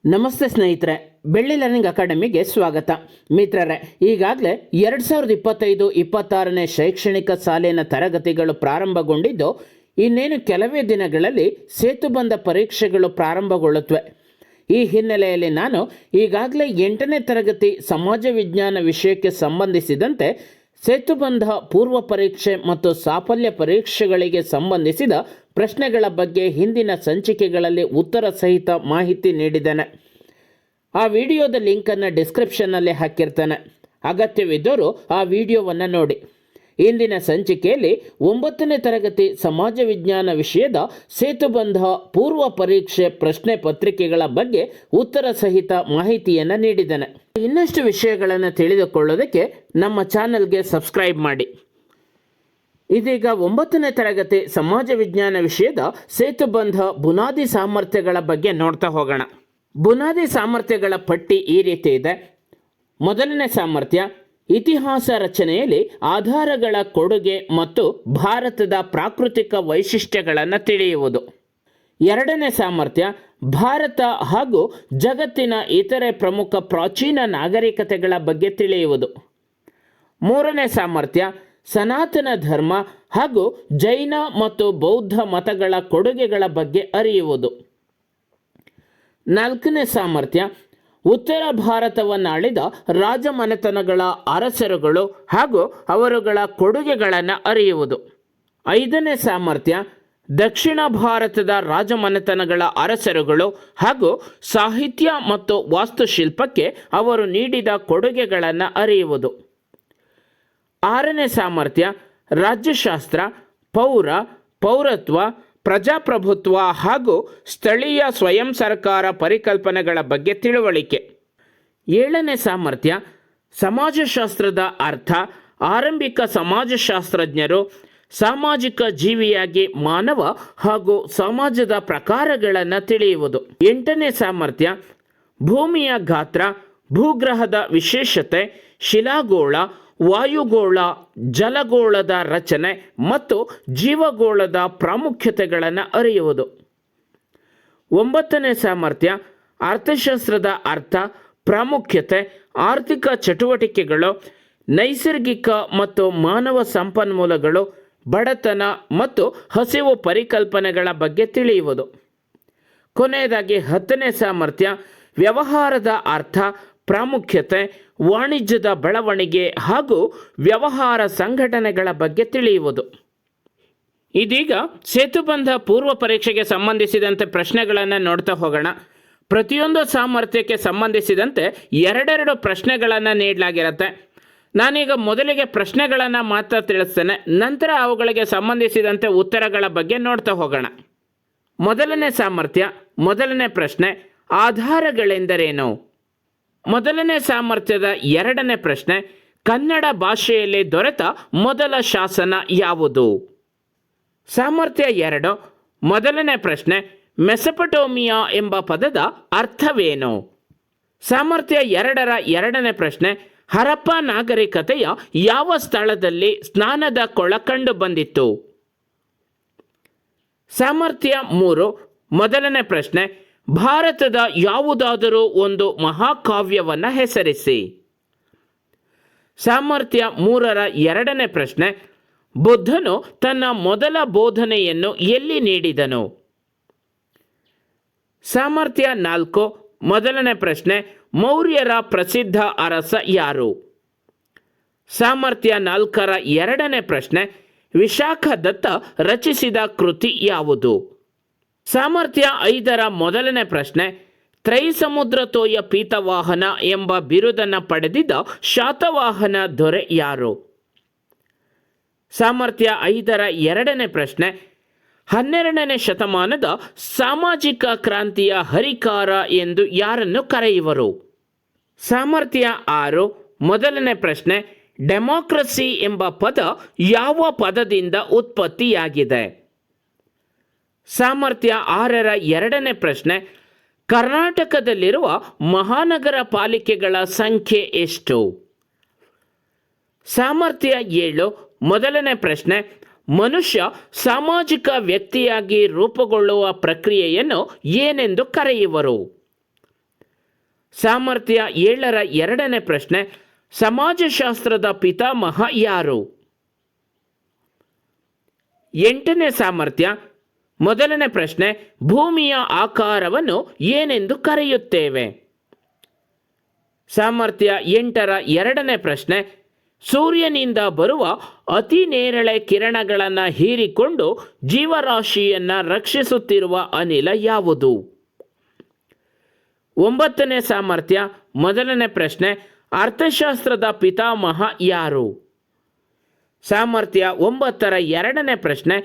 ನಮಸ್ತೆ ಸ್ನೇಹಿತರೆ, ಬೆಳ್ಳಿ ಲರ್ನಿಂಗ್ ಅಕಾಡೆಮಿಗೆ ಸ್ವಾಗತ. ಮಿತ್ರರೇ, ಈಗಾಗಲೇ 2025-26ನೇ ಶೈಕ್ಷಣಿಕ ಸಾಲಿನ ತರಗತಿಗಳು ಪ್ರಾರಂಭಗೊಂಡಿದ್ದು, ಇನ್ನೇನು ಕೆಲವೇ ದಿನಗಳಲ್ಲಿ ಸೇತುಬಂಧ ಪರೀಕ್ಷೆಗಳು ಪ್ರಾರಂಭಗೊಳ್ಳುತ್ತವೆ. ಈ ಹಿನ್ನೆಲೆಯಲ್ಲಿ ನಾನು ಈಗಾಗಲೇ 8ನೇ ತರಗತಿ ಸಮಾಜ ವಿಜ್ಞಾನ ವಿಷಯಕ್ಕೆ ಸಂಬಂಧಿಸಿದಂತೆ ಸೇತುಬಂಧ ಪೂರ್ವ ಪರೀಕ್ಷೆ ಮತ್ತು ಸಾಫಲ್ಯ ಪರೀಕ್ಷೆಗಳಿಗೆ ಸಂಬಂಧಿಸಿದ ಪ್ರಶ್ನೆಗಳ ಬಗ್ಗೆ ಹಿಂದಿನ ಸಂಚಿಕೆಗಳಲ್ಲಿ ಉತ್ತರ ಸಹಿತ ಮಾಹಿತಿ ನೀಡಿದ್ದೇನೆ. ಆ ವಿಡಿಯೋದ ಲಿಂಕನ್ನು ಡಿಸ್ಕ್ರಿಪ್ಷನ್ನಲ್ಲಿ ಹಾಕಿರ್ತೇನೆ. ಅಗತ್ಯವಿದ್ದರೂ ಆ ವಿಡಿಯೋವನ್ನು ನೋಡಿ. ಇಂದಿನ ಸಂಚಿಕೆಯಲ್ಲಿ 9ನೇ ತರಗತಿ ಸಮಾಜ ವಿಜ್ಞಾನ ವಿಷಯದ ಸೇತುಬಂಧ ಪೂರ್ವ ಪರೀಕ್ಷೆ ಪ್ರಶ್ನೆ ಪತ್ರಿಕೆಗಳ ಬಗ್ಗೆ ಉತ್ತರ ಸಹಿತ ಮಾಹಿತಿಯನ್ನು ನೀಡಿದ್ದೇನೆ. ಇನ್ನಷ್ಟು ವಿಷಯಗಳನ್ನು ತಿಳಿದುಕೊಳ್ಳೋದಕ್ಕೆ ನಮ್ಮ ಚಾನಲ್ಗೆ ಸಬ್ಸ್ಕ್ರೈಬ್ ಮಾಡಿ. ಇದೀಗ 9ನೇ ತರಗತಿ ಸಮಾಜ ವಿಜ್ಞಾನ ವಿಷಯದ ಸೇತುಬಂಧ ಬುನಾದಿ ಸಾಮರ್ಥ್ಯಗಳ ಬಗ್ಗೆ ನೋಡ್ತಾ ಹೋಗೋಣ. ಬುನಾದಿ ಸಾಮರ್ಥ್ಯಗಳ ಪಟ್ಟಿ ಈ ರೀತಿ ಇದೆ. ಮೊದಲನೇ ಸಾಮರ್ಥ್ಯ, ಇತಿಹಾಸ ರಚನೆಯಲ್ಲಿ ಆಧಾರಗಳ ಕೊಡುಗೆ ಮತ್ತು ಭಾರತದ ಪ್ರಾಕೃತಿಕ ವೈಶಿಷ್ಟ್ಯಗಳನ್ನು ತಿಳಿಯುವುದು. ಎರಡನೇ ಸಾಮರ್ಥ್ಯ, ಭಾರತ ಹಾಗೂ ಜಗತ್ತಿನ ಇತರೆ ಪ್ರಮುಖ ಪ್ರಾಚೀನ ನಾಗರಿಕತೆಗಳ ಬಗ್ಗೆ ತಿಳಿಯುವುದು. ಮೂರನೇ ಸಾಮರ್ಥ್ಯ, ಸನಾತನ ಧರ್ಮ ಹಾಗೂ ಜೈನ ಮತ್ತು ಬೌದ್ಧ ಮತಗಳ ಕೊಡುಗೆಗಳ ಬಗ್ಗೆ ಅರಿಯುವುದು. ನಾಲ್ಕನೇ ಸಾಮರ್ಥ್ಯ, ಉತ್ತರ ಭಾರತವನ್ನಾಳಿದ ರಾಜಮನೆತನಗಳ ಅರಸರುಗಳು ಹಾಗೂ ಅವರುಗಳ ಕೊಡುಗೆಗಳನ್ನು ಅರಿಯುವುದು. ಐದನೇ ಸಾಮರ್ಥ್ಯ, ದಕ್ಷಿಣ ಭಾರತದ ರಾಜಮನೆತನಗಳ ಅರಸರುಗಳು ಹಾಗೂ ಸಾಹಿತ್ಯ ಮತ್ತು ವಾಸ್ತುಶಿಲ್ಪಕ್ಕೆ ಅವರು ನೀಡಿದ ಕೊಡುಗೆಗಳನ್ನು ಅರಿಯುವುದು. ಆರನೇ ಸಾಮರ್ಥ್ಯ, ರಾಜ್ಯಶಾಸ್ತ್ರ, ಪೌರತ್ವ, ಪ್ರಜಾಪ್ರಭುತ್ವ ಹಾಗೂ ಸ್ಥಳೀಯ ಸ್ವಯಂ ಸರ್ಕಾರ ಪರಿಕಲ್ಪನೆಗಳ ಬಗ್ಗೆ ತಿಳುವಳಿಕೆ. ಏಳನೇ ಸಾಮರ್ಥ್ಯ, ಸಮಾಜಶಾಸ್ತ್ರದ ಅರ್ಥ, ಆರಂಭಿಕ ಸಮಾಜಶಾಸ್ತ್ರಜ್ಞರು, ಸಾಮಾಜಿಕ ಜೀವಿಯಾಗಿ ಮಾನವ ಹಾಗೂ ಸಮಾಜದ ಪ್ರಕಾರಗಳನ್ನು ತಿಳಿಯುವುದು. ಎಂಟನೇ ಸಾಮರ್ಥ್ಯ, ಭೂಮಿಯ ಗಾತ್ರ, ಭೂಗ್ರಹದ ವಿಶೇಷತೆ, ಶಿಲಾಗೋಳ, ವಾಯುಗೋಳ, ಜಲಗೋಳದ ರಚನೆ ಮತ್ತು ಜೀವಗೋಳದ ಪ್ರಾಮುಖ್ಯತೆಗಳನ್ನು ಅರಿಯುವುದು. ಒಂಬತ್ತನೇ ಸಾಮರ್ಥ್ಯ, ಅರ್ಥಶಾಸ್ತ್ರದ ಅರ್ಥ, ಪ್ರಾಮುಖ್ಯತೆ, ಆರ್ಥಿಕ ಚಟುವಟಿಕೆಗಳು, ನೈಸರ್ಗಿಕ ಮತ್ತು ಮಾನವ ಸಂಪನ್ಮೂಲಗಳು, ಬಡತನ ಮತ್ತು ಹಸಿವು ಪರಿಕಲ್ಪನೆಗಳ ಬಗ್ಗೆ ತಿಳಿಯುವುದು. ಕೊನೆಯದಾಗಿ 10ನೇ ಸಾಮರ್ಥ್ಯ, ವ್ಯವಹಾರದ ಅರ್ಥ, ಪ್ರಾಮುಖ್ಯತೆ, ವಾಣಿಜ್ಯದ ಬೆಳವಣಿಗೆ ಹಾಗೂ ವ್ಯವಹಾರ ಸಂಘಟನೆಗಳ ಬಗ್ಗೆ ತಿಳಿಯುವುದು. ಇದೀಗ ಸೇತುಬಂಧ ಪೂರ್ವ ಪರೀಕ್ಷೆಗೆ ಸಂಬಂಧಿಸಿದಂತೆ ಪ್ರಶ್ನೆಗಳನ್ನು ನೋಡ್ತಾ ಹೋಗೋಣ. ಪ್ರತಿಯೊಂದು ಸಾಮರ್ಥ್ಯಕ್ಕೆ ಸಂಬಂಧಿಸಿದಂತೆ ಎರಡೆರಡು ಪ್ರಶ್ನೆಗಳನ್ನು ನೀಡಲಾಗಿರುತ್ತೆ. ನಾನೀಗ ಮೊದಲಿಗೆ ಪ್ರಶ್ನೆಗಳನ್ನು ಮಾತ್ರ ತಿಳಿಸ್ತೇನೆ, ನಂತರ ಅವುಗಳಿಗೆ ಸಂಬಂಧಿಸಿದಂತೆ ಉತ್ತರಗಳ ಬಗ್ಗೆ ನೋಡ್ತಾ ಹೋಗೋಣ. ಮೊದಲನೇ ಸಾಮರ್ಥ್ಯ, ಮೊದಲನೇ ಪ್ರಶ್ನೆ, ಆಧಾರಗಳೆಂದರೇನು? ಮೊದಲನೇ ಸಾಮರ್ಥ್ಯದ ಎರಡನೇ ಪ್ರಶ್ನೆ, ಕನ್ನಡ ಭಾಷೆಯಲ್ಲಿ ದೊರೆತ ಮೊದಲ ಶಾಸನ ಯಾವುದು? ಸಾಮರ್ಥ್ಯ 2, ಮೊದಲನೇ ಪ್ರಶ್ನೆ, ಮೆಸೊಪೊಟೇಮಿಯಾ ಎಂಬ ಪದದ ಅರ್ಥವೇನು? ಸಾಮರ್ಥ್ಯ 2ರ ಎರಡನೇ ಪ್ರಶ್ನೆ, ಹರಪ್ಪ ನಾಗರಿಕತೆಯ ಯಾವ ಸ್ಥಳದಲ್ಲಿ ಸ್ನಾನದ ಕೊಳ ಕಂಡು ಬಂದಿತ್ತು? ಸಾಮರ್ಥ್ಯ 3, ಮೊದಲನೇ ಪ್ರಶ್ನೆ, ಭಾರತದ ಯಾವುದಾದರೂ ಒಂದು ಮಹಾಕಾವ್ಯವನ್ನು ಹೆಸರಿಸಿ. ಸಾಮರ್ಥ್ಯ 3ರ ಎರಡನೇ ಪ್ರಶ್ನೆ, ಬುದ್ಧನು ತನ್ನ ಮೊದಲ ಬೋಧನೆಯನ್ನು ಎಲ್ಲಿ ನೀಡಿದನು? ಸಾಮರ್ಥ್ಯ 4, ಮೊದಲನೇ ಪ್ರಶ್ನೆ, ಮೌರ್ಯರ ಪ್ರಸಿದ್ಧ ಅರಸ ಯಾರು? ಸಾಮರ್ಥ್ಯ 4ರ ಎರಡನೇ ಪ್ರಶ್ನೆ, ವಿಶಾಖದತ್ತ ರಚಿಸಿದ ಕೃತಿ ಯಾವುದು? ಸಾಮರ್ಥ್ಯ 5ರ ಮೊದಲನೇ ಪ್ರಶ್ನೆ, ತ್ರೈಸಮುದ್ರತೋಯ ಪೀತವಾಹನ ಎಂಬ ಬಿರುದನ್ನು ಪಡೆದಿದ್ದ ಶಾತವಾಹನ ದೊರೆ ಯಾರು? ಸಾಮರ್ಥ್ಯ 5ರ ಎರಡನೇ ಪ್ರಶ್ನೆ, 12ನೇ ಶತಮಾನದ ಸಾಮಾಜಿಕ ಕ್ರಾಂತಿಯ ಹರಿಕಾರ ಎಂದು ಯಾರನ್ನು ಕರೆಯುವರು? ಸಾಮರ್ಥ್ಯ 6, ಮೊದಲನೇ ಪ್ರಶ್ನೆ, ಡೆಮಾಕ್ರಸಿ ಎಂಬ ಪದ ಯಾವ ಪದದಿಂದ ಉತ್ಪತ್ತಿಯಾಗಿದೆ? ಸಾಮರ್ಥ್ಯ 6ರ ಎರಡನೇ ಪ್ರಶ್ನೆ, ಕರ್ನಾಟಕದಲ್ಲಿರುವ ಮಹಾನಗರ ಪಾಲಿಕೆಗಳ ಸಂಖ್ಯೆ ಎಷ್ಟು? ಸಾಮರ್ಥ್ಯ 7, ಮೊದಲನೇ ಪ್ರಶ್ನೆ, ಮನುಷ್ಯ ಸಾಮಾಜಿಕ ವ್ಯಕ್ತಿಯಾಗಿ ರೂಪುಗೊಳ್ಳುವ ಪ್ರಕ್ರಿಯೆಯನ್ನು ಏನೆಂದು ಕರೆಯುವರು? ಸಾಮರ್ಥ್ಯ 7ರ ಎರಡನೇ ಪ್ರಶ್ನೆ, ಸಮಾಜಶಾಸ್ತ್ರದ ಪಿತಾಮಹ ಯಾರು? 8ನೇ ಸಾಮರ್ಥ್ಯ ಮೊದಲನೇ ಪ್ರಶ್ನೆ, ಭೂಮಿಯ ಆಕಾರವನ್ನು ಏನೆಂದು ಕರೆಯುತ್ತೇವೆ? ಸಾಮರ್ಥ್ಯ 8ರ ಎರಡನೇ ಪ್ರಶ್ನೆ, ಸೂರ್ಯನಿಂದ ಬರುವ ಅತಿ ನೇರಳೆ ಕಿರಣಗಳನ್ನು ಹೀರಿಕೊಂಡು ಜೀವರಾಶಿಯನ್ನು ರಕ್ಷಿಸುತ್ತಿರುವ ಅನಿಲ ಯಾವುದು? 9ನೇ ಸಾಮರ್ಥ್ಯ ಮೊದಲನೇ ಪ್ರಶ್ನೆ, ಅರ್ಥಶಾಸ್ತ್ರದ ಪಿತಾಮಹ ಯಾರು? ಸಾಮರ್ಥ್ಯ 9ರ ಎರಡನೇ ಪ್ರಶ್ನೆ,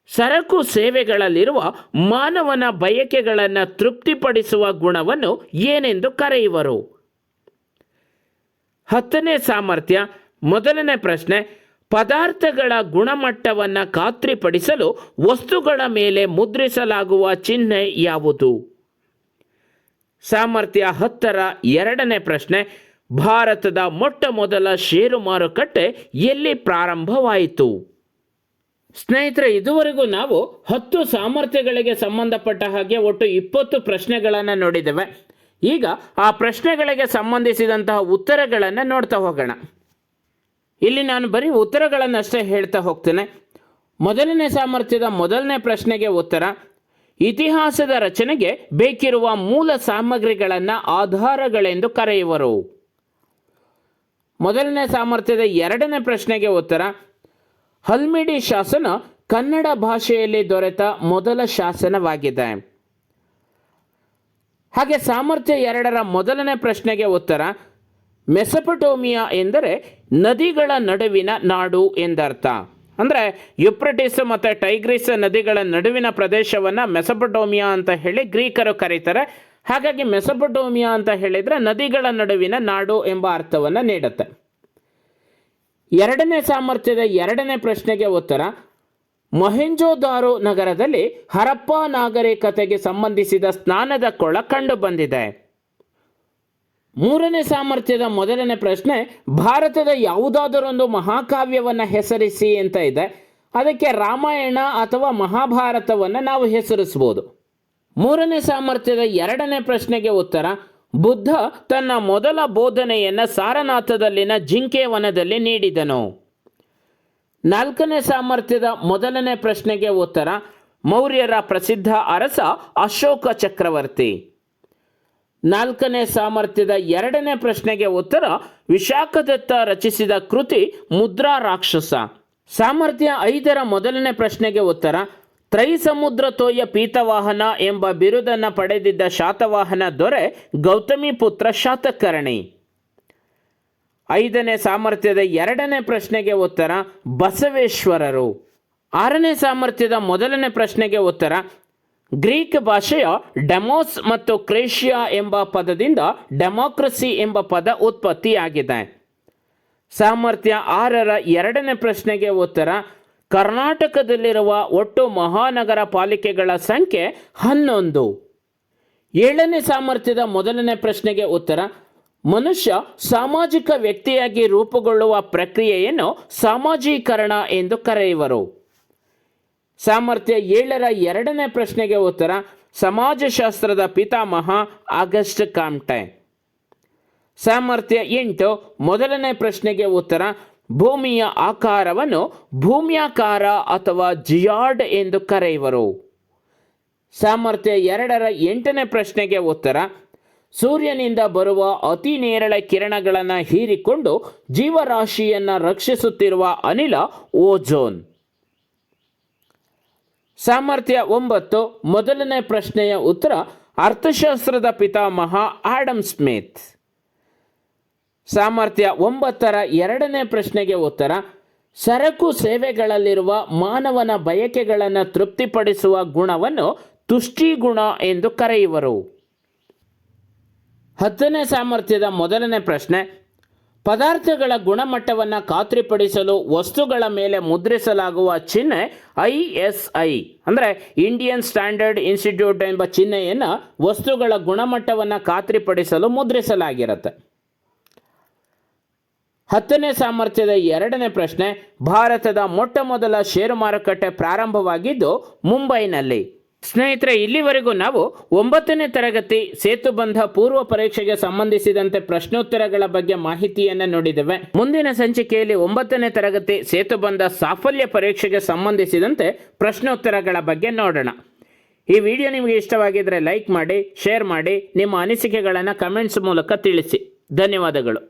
ಸರಕು ಸೇವೆಗಳಲ್ಲಿರುವ ಮಾನವನ ಬಯಕೆಗಳನ್ನು ತೃಪ್ತಿಪಡಿಸುವ ಗುಣವನ್ನು ಏನೆಂದು ಕರೆಯುವರು? 10ನೇ ಸಾಮರ್ಥ್ಯ ಮೊದಲನೇ ಪ್ರಶ್ನೆ, ಪದಾರ್ಥಗಳ ಗುಣಮಟ್ಟವನ್ನು ಖಾತ್ರಿಪಡಿಸಲು ವಸ್ತುಗಳ ಮೇಲೆ ಮುದ್ರಿಸಲಾಗುವ ಚಿಹ್ನೆ ಯಾವುದು? ಸಾಮರ್ಥ್ಯ 10ರ ಎರಡನೇ ಪ್ರಶ್ನೆ, ಭಾರತದ ಮೊಟ್ಟ ಮೊದಲ ಷೇರು ಮಾರುಕಟ್ಟೆ ಎಲ್ಲಿ ಪ್ರಾರಂಭವಾಯಿತು? ಸ್ನೇಹಿತರೆ, ಇದುವರೆಗೂ ನಾವು 10 ಸಾಮರ್ಥ್ಯಗಳಿಗೆ ಸಂಬಂಧಪಟ್ಟ ಹಾಗೆ ಒಟ್ಟು 20 ಪ್ರಶ್ನೆಗಳನ್ನು ನೋಡಿದ್ದೇವೆ. ಈಗ ಆ ಪ್ರಶ್ನೆಗಳಿಗೆ ಸಂಬಂಧಿಸಿದಂತಹ ಉತ್ತರಗಳನ್ನು ನೋಡ್ತಾ ಹೋಗೋಣ. ಇಲ್ಲಿ ನಾನು ಬರೀ ಉತ್ತರಗಳನ್ನಷ್ಟೇ ಹೇಳ್ತಾ ಹೋಗ್ತೇನೆ. ಮೊದಲನೇ ಸಾಮರ್ಥ್ಯದ ಮೊದಲನೇ ಪ್ರಶ್ನೆಗೆ ಉತ್ತರ, ಇತಿಹಾಸದ ರಚನೆಗೆ ಬೇಕಿರುವ ಮೂಲ ಸಾಮಗ್ರಿಗಳನ್ನು ಆಧಾರಗಳೆಂದು ಕರೆಯುವರು. ಮೊದಲನೇ ಸಾಮರ್ಥ್ಯದ ಎರಡನೇ ಪ್ರಶ್ನೆಗೆ ಉತ್ತರ, ಹಲ್ಮಿಡಿ ಶಾಸನ ಕನ್ನಡ ಭಾಷೆಯಲ್ಲಿ ದೊರೆತ ಮೊದಲ ಶಾಸನವಾಗಿದೆ. ಹಾಗೆ ಸಾಮರ್ಥ್ಯ 2ರ ಮೊದಲನೇ ಪ್ರಶ್ನೆಗೆ ಉತ್ತರ, ಮೆಸೊಪೊಟೇಮಿಯಾ ಎಂದರೆ ನದಿಗಳ ನಡುವಿನ ನಾಡು ಎಂದರ್ಥ. ಅಂದರೆ ಯುಪ್ರಟಿಸ್ ಮತ್ತು ಟೈಗ್ರಿಸ್ ನದಿಗಳ ನಡುವಿನ ಪ್ರದೇಶವನ್ನು ಮೆಸೊಪೊಟೇಮಿಯಾ ಅಂತ ಹೇಳಿ ಗ್ರೀಕರು ಕರೀತಾರೆ. ಹಾಗಾಗಿ ಮೆಸೊಪೊಟೇಮಿಯಾ ಅಂತ ಹೇಳಿದರೆ ನದಿಗಳ ನಡುವಿನ ನಾಡು ಎಂಬ ಅರ್ಥವನ್ನು ನೀಡುತ್ತೆ. ಎರಡನೇ ಸಾಮರ್ಥ್ಯದ ಎರಡನೇ ಪ್ರಶ್ನೆಗೆ ಉತ್ತರ, ಮೊಹೆಂಜೋದಾರೋ ನಗರದಲ್ಲಿ ಹರಪ್ಪ ನಾಗರಿಕತೆಗೆ ಸಂಬಂಧಿಸಿದ ಸ್ನಾನದ ಕೊಳ ಕಂಡು ಬಂದಿದೆ. ಮೂರನೇ ಸಾಮರ್ಥ್ಯದ ಮೊದಲನೇ ಪ್ರಶ್ನೆ, ಭಾರತದ ಯಾವುದಾದರೊಂದು ಮಹಾಕಾವ್ಯವನ್ನು ಹೆಸರಿಸಿ ಅಂತ ಇದೆ. ಅದಕ್ಕೆ ರಾಮಾಯಣ ಅಥವಾ ಮಹಾಭಾರತವನ್ನು ನಾವು ಹೆಸರಿಸ್ಬೋದು. ಮೂರನೇ ಸಾಮರ್ಥ್ಯದ ಎರಡನೇ ಪ್ರಶ್ನೆಗೆ ಉತ್ತರ, ಬುದ್ಧ ತನ್ನ ಮೊದಲ ಬೋಧನೆಯನ್ನು ಸಾರನಾಥದಲ್ಲಿನ ಜಿಂಕೆ ವನದಲ್ಲಿ ನೀಡಿದನು. ನಾಲ್ಕನೇ ಸಾಮರ್ಥ್ಯದ ಮೊದಲನೇ ಪ್ರಶ್ನೆಗೆ ಉತ್ತರ, ಮೌರ್ಯರ ಪ್ರಸಿದ್ಧ ಅರಸ ಅಶೋಕ ಚಕ್ರವರ್ತಿ. ನಾಲ್ಕನೇ ಸಾಮರ್ಥ್ಯದ ಎರಡನೇ ಪ್ರಶ್ನೆಗೆ ಉತ್ತರ, ವಿಶಾಖದತ್ತ ರಚಿಸಿದ ಕೃತಿ ಮುದ್ರಾ ರಾಕ್ಷಸ. ಸಾಮರ್ಥ್ಯ 5ರ ಮೊದಲನೇ ಪ್ರಶ್ನೆಗೆ ಉತ್ತರ, ತ್ರೈಸಮುದ್ರ ತೋಯ ಪೀತವಾಹನ ಎಂಬ ಬಿರುದನ್ನು ಪಡೆದಿದ್ದ ಶಾತವಾಹನ ದೊರೆ ಗೌತಮಿ ಪುತ್ರ ಶಾತಕರ್ಣಿ. 5ನೇ ಸಾಮರ್ಥ್ಯದ ಎರಡನೇ ಪ್ರಶ್ನೆಗೆ ಉತ್ತರ, ಬಸವೇಶ್ವರರು. 6ನೇ ಸಾಮರ್ಥ್ಯದ ಮೊದಲನೇ ಪ್ರಶ್ನೆಗೆ ಉತ್ತರ, ಗ್ರೀಕ್ ಭಾಷೆಯ ಡೆಮೋಸ್ ಮತ್ತು ಕ್ರೇಷಿಯಾ ಎಂಬ ಪದದಿಂದ ಡೆಮಾಕ್ರಸಿ ಎಂಬ ಪದ ಉತ್ಪತ್ತಿಯಾಗಿದೆ. ಸಾಮರ್ಥ್ಯ 6ರ ಎರಡನೇ ಪ್ರಶ್ನೆಗೆ ಉತ್ತರ, ಕರ್ನಾಟಕದಲ್ಲಿರುವ ಒಟ್ಟು ಮಹಾನಗರ ಪಾಲಿಕೆಗಳ ಸಂಖ್ಯೆ 11. 7ನೇ ಸಾಮರ್ಥ್ಯದ ಮೊದಲನೇ ಪ್ರಶ್ನೆಗೆ ಉತ್ತರ, ಮನುಷ್ಯ ಸಾಮಾಜಿಕ ವ್ಯಕ್ತಿಯಾಗಿ ರೂಪುಗೊಳ್ಳುವ ಪ್ರಕ್ರಿಯೆಯನ್ನು ಸಾಮಾಜೀಕರಣ ಎಂದು ಕರೆಯುವರು. ಸಾಮರ್ಥ್ಯ 7ರ ಎರಡನೇ ಪ್ರಶ್ನೆಗೆ ಉತ್ತರ, ಸಮಾಜಶಾಸ್ತ್ರದ ಪಿತಾಮಹ ಆಗಸ್ಟ್ ಕಾಮ್ಟೆ. ಸಾಮರ್ಥ್ಯ 8 ಮೊದಲನೇ ಪ್ರಶ್ನೆಗೆ ಉತ್ತರ, ಭೂಮಿಯ ಆಕಾರವನ್ನು ಭೂಮ್ಯಾಕಾರ ಅಥವಾ ಜಿಯಾರ್ಡ್ ಎಂದು ಕರೆಯುವರು. ಸಾಮರ್ಥ್ಯ 2ರ 8ನೇ ಪ್ರಶ್ನೆಗೆ ಉತ್ತರ, ಸೂರ್ಯನಿಂದ ಬರುವ ಅತಿ ನೇರಳೆ ಕಿರಣಗಳನ್ನು ಹೀರಿಕೊಂಡು ಜೀವರಾಶಿಯನ್ನು ರಕ್ಷಿಸುತ್ತಿರುವ ಅನಿಲ ಓಝೋನ್. ಸಾಮರ್ಥ್ಯ 9 ಮೊದಲನೇ ಪ್ರಶ್ನೆಯ ಉತ್ತರ, ಅರ್ಥಶಾಸ್ತ್ರದ ಪಿತಾಮಹ ಆಡಮ್ ಸ್ಮಿತ್. ಸಾಮರ್ಥ್ಯ 9ರ ಎರಡನೇ ಪ್ರಶ್ನೆಗೆ ಉತ್ತರ, ಸರಕು ಸೇವೆಗಳಲ್ಲಿರುವ ಮಾನವನ ಬಯಕೆಗಳನ್ನು ತೃಪ್ತಿಪಡಿಸುವ ಗುಣವನ್ನು ತುಷ್ಟಿಗುಣ ಎಂದು ಕರೆಯುವರು. 10ನೇ ಸಾಮರ್ಥ್ಯದ ಮೊದಲನೇ ಪ್ರಶ್ನೆ, ಪದಾರ್ಥಗಳ ಗುಣಮಟ್ಟವನ್ನು ಖಾತ್ರಿಪಡಿಸಲು ವಸ್ತುಗಳ ಮೇಲೆ ಮುದ್ರಿಸಲಾಗುವ ಚಿಹ್ನೆ ISI ಅಂದರೆ ಇಂಡಿಯನ್ ಸ್ಟ್ಯಾಂಡರ್ಡ್ ಇನ್ಸ್ಟಿಟ್ಯೂಟ್ ಎಂಬ ಚಿಹ್ನೆಯನ್ನು ವಸ್ತುಗಳ ಗುಣಮಟ್ಟವನ್ನು ಖಾತ್ರಿಪಡಿಸಲು ಮುದ್ರಿಸಲಾಗಿರುತ್ತೆ. 10ನೇ ಸಾಮರ್ಥ್ಯದ ಎರಡನೇ ಪ್ರಶ್ನೆ, ಭಾರತದ ಮೊಟ್ಟ ಮೊದಲ ಷೇರು ಮಾರುಕಟ್ಟೆ ಪ್ರಾರಂಭವಾಗಿದ್ದು ಮುಂಬೈನಲ್ಲಿ. ಸ್ನೇಹಿತರೆ, ಇಲ್ಲಿವರೆಗೂ ನಾವು 9ನೇ ತರಗತಿ ಸೇತುಬಂಧ ಪೂರ್ವ ಪರೀಕ್ಷೆಗೆ ಸಂಬಂಧಿಸಿದಂತೆ ಪ್ರಶ್ನೋತ್ತರಗಳ ಬಗ್ಗೆ ಮಾಹಿತಿಯನ್ನು ನೋಡಿದ್ದೇವೆ. ಮುಂದಿನ ಸಂಚಿಕೆಯಲ್ಲಿ 9ನೇ ತರಗತಿ ಸೇತುಬಂಧ ಸಾಫಲ್ಯ ಪರೀಕ್ಷೆಗೆ ಸಂಬಂಧಿಸಿದಂತೆ ಪ್ರಶ್ನೋತ್ತರಗಳ ಬಗ್ಗೆ ನೋಡೋಣ. ಈ ವಿಡಿಯೋ ನಿಮಗೆ ಇಷ್ಟವಾಗಿದ್ದರೆ ಲೈಕ್ ಮಾಡಿ, ಶೇರ್ ಮಾಡಿ, ನಿಮ್ಮ ಅನಿಸಿಕೆಗಳನ್ನು ಕಮೆಂಟ್ಸ್ ಮೂಲಕ ತಿಳಿಸಿ. ಧನ್ಯವಾದಗಳು.